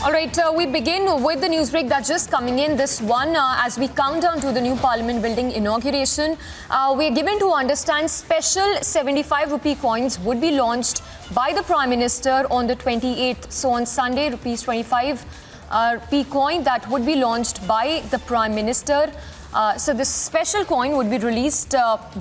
All right, we begin with the news break that's just coming in. This one, as we count down to the new Parliament building inauguration, we're given to understand special 75 rupee coins would be launched by the Prime Minister on the 28th. So on Sunday, rupees 25 rupee coin that would be launched by the Prime Minister. So this special coin would be released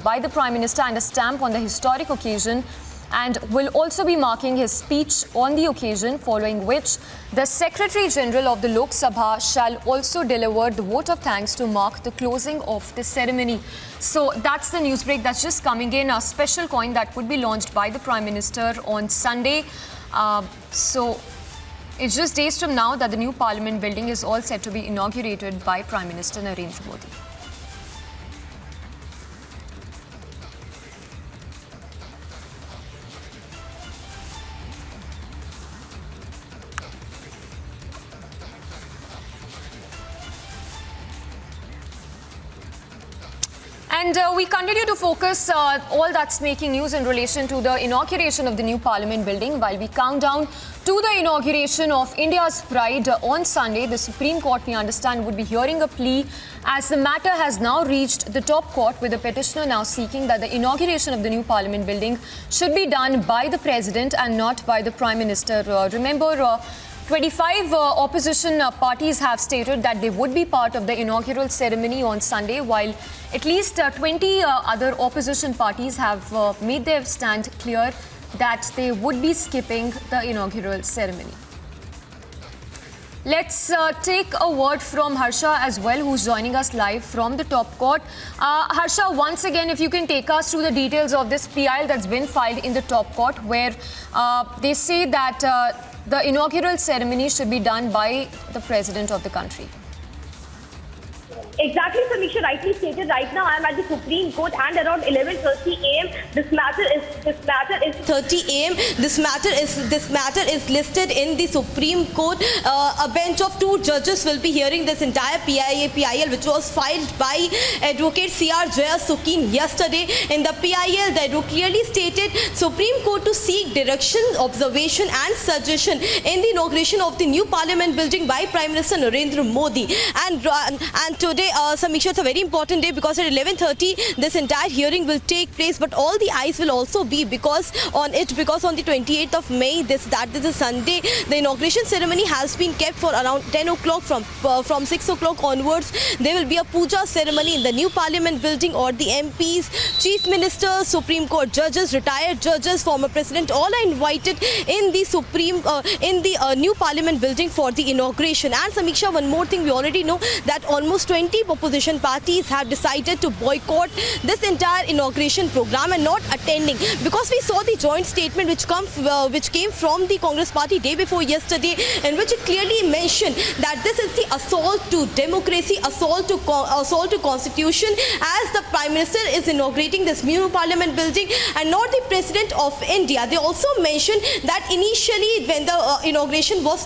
by the Prime Minister and a stamp on the historic occasion, and will also be marking his speech on the occasion, following which the Secretary General of the Lok Sabha shall also deliver the vote of thanks to mark the closing of the ceremony. So that's the news break that's just coming in, a special coin that would be launched by the Prime Minister on Sunday. So it's just days from now that the new Parliament building is all set to be inaugurated by Prime Minister Narendra Modi. And we continue to focus all that's making news in relation to the inauguration of the new Parliament building. While we count down to the inauguration of India's pride on Sunday, the Supreme Court, we understand, would be hearing a plea as the matter has now reached the top court, with the petitioner now seeking that the inauguration of the new Parliament building should be done by the President and not by the Prime Minister. Remember, 25 opposition parties have stated that they would be part of the inaugural ceremony on Sunday, while at least 20 other opposition parties have made their stand clear that they would be skipping the inaugural ceremony. Let's take a word from Harsha as well, who's joining us live from the top court. Harsha, once again, if you can take us through the details of this PIL that's been filed in the top court, where they say that the inaugural ceremony should be done by the President of the country. Exactly, Samisha rightly stated. Right now, I am at the Supreme Court, and around 11:30 a.m. This matter is 30 a.m. This matter is listed in the Supreme Court. A bench of 2 judges will be hearing this entire PIL, which was filed by Advocate C.R. Jayasukin yesterday. In the PIL, the advocate clearly stated Supreme Court to seek direction, observation, and suggestion in the inauguration of the new Parliament building by Prime Minister Narendra Modi. And today, Samisha, it's a very important day because at 11:30 this entire hearing will take place, but all the eyes will also be because on the 28th of May, this is Sunday, the inauguration ceremony has been kept for around 10 o'clock. From 6 o'clock onwards, there will be a puja ceremony in the new Parliament building, or the MPs, Chief Ministers, Supreme Court judges, retired judges, former President, all are invited in the new Parliament building for the inauguration. And Samisha, one more thing, we already know that almost 20 opposition parties have decided to boycott this entire inauguration program and not attending, because we saw the joint statement which came from the Congress party day before yesterday, in which it clearly mentioned that this is the assault to democracy, assault to constitution, as the Prime Minister is inaugurating this new Parliament building and not the President of India. They also mentioned that initially, when the inauguration was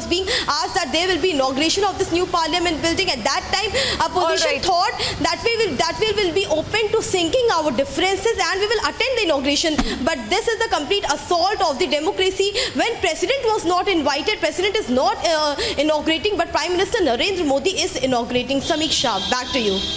being asked that there will be inauguration of this new Parliament building, at that time opposition thought that we will be open to sinking our differences and we will attend the inauguration. But this is the complete assault of the democracy. When President was not invited, President is not inaugurating, but Prime Minister Narendra Modi is inaugurating. Samiksha, back to you.